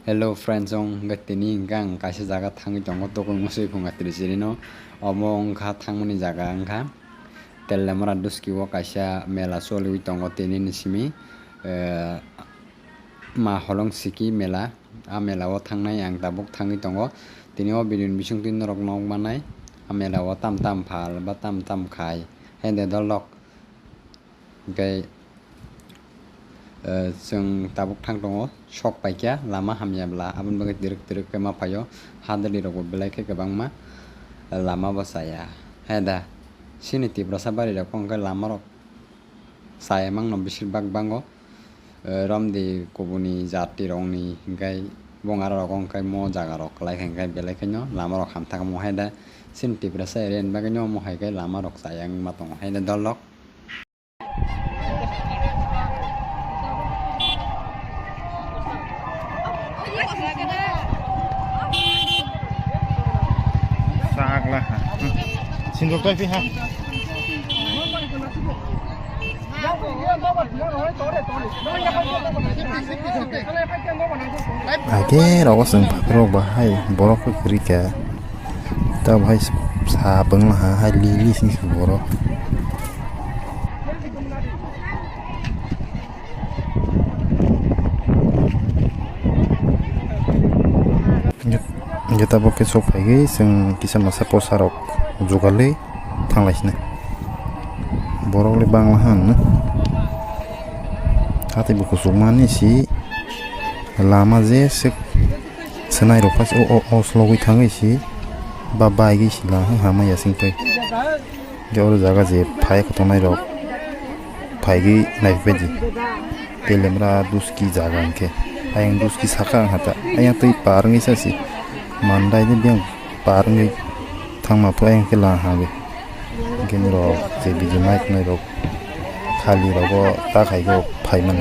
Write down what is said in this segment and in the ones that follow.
Hello friends ong gatini gang kaisa jaga thangi tongo tokong musui phunga trisiri no omo ongkha thangmani jaga ongkha tellamara duski o kaisa mela choliwi tongo tini ni simi ma holong siki mela a mela o thangnai ang tabuk thangi tongo tini o video ni bisingtwi norok nokmanai a mela o tam tam phal ba tam tam khai hende dolok gai जों tabuk thang tongo sok paikya lama hamyabla aboni bagui direk ke mapayo hadali rok belai ke kwbangma lama bo saya heda sini tibrasa bari rok ongkha lama rok saya mangno besirbag bango romdi kubuni jati rokni hingkai bongara rok ongkai mo jaga rok klai hingkai belai ke no lama rok hamthakmo heda sini tibrasa ren bagui no mo haikai lama rok saya ma tongo heda dolok Sak lah. Sindok tapi ha. Age rogo seng pakro bahai borok ke krika. Ta bahai sabeng lah ha lili sing borok. Kita pakai sofa ini, sing kisah masa posarok juga le, tanglas nih. Borok le banglahan, hati buku sumani si lama je senai ropas slowi tangi si babai gi si lah hama ya sing pai. Jauh jaga je pai ketonai rok, pai gi naik beji. Telemra duski jaga ke, ayang duski sakang hata, ayang tui parang isa si. Mandai ni biang parang thang ma pho ang ke la ha ge gen ro je bi je mic nai ro khali ro go ta khai go phai man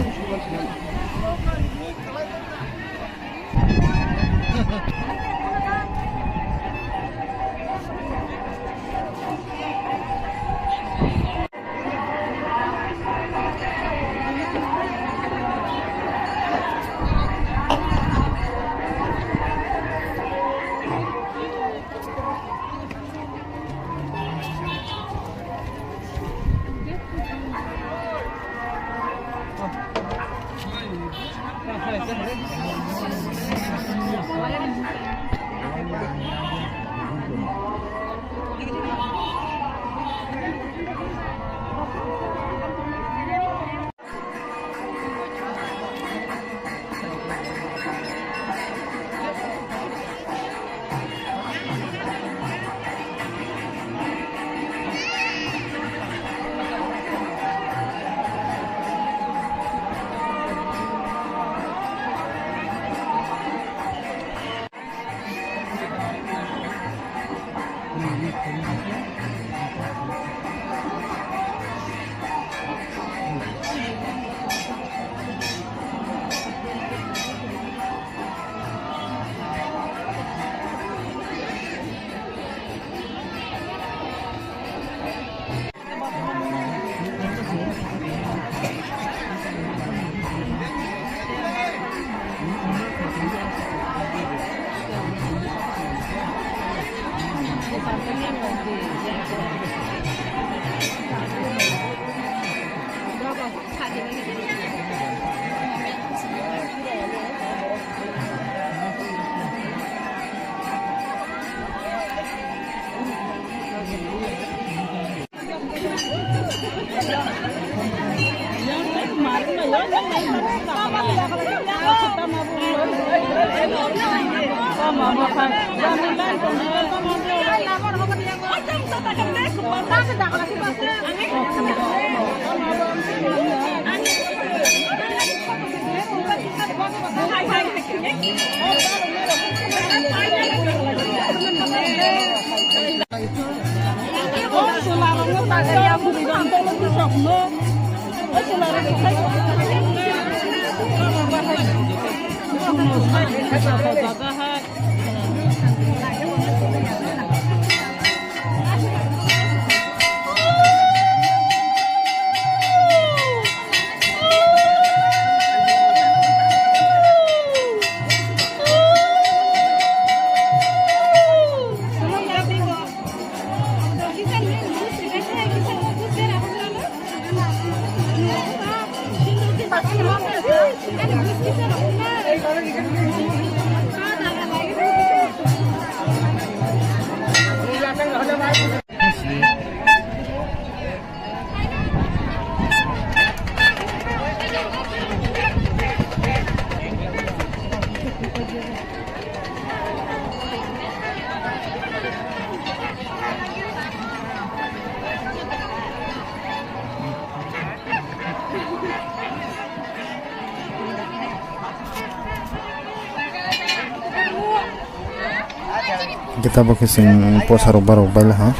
kita bakal sing posar barok baila ha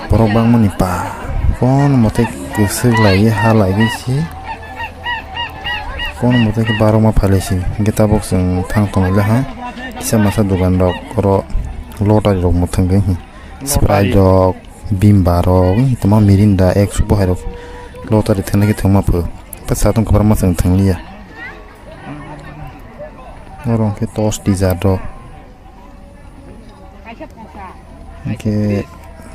borok bang mani pa kon mote kesel lagi hal lagi sih kon mote ke barok ma phale sih kita bakal sing thang tong la ha kisa masa dukan rok koro lota rok muthang ge Sprite rok bimba rok tama mirinda ek supo hai rok lota de thang lagi thang ma phu pa satung kabar ma sang thang liya orang ke tos dizado ke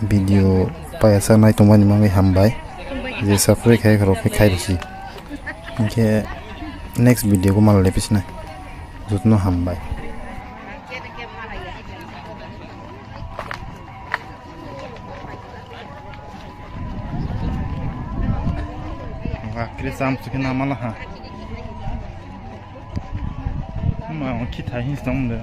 video payasa nai tongmani mangai hambai je subscribe khai kharo khai risi ke next video ko mal lepis na jutno hambai akhirnya sampai ke nama lah ha mau kita ini dong deh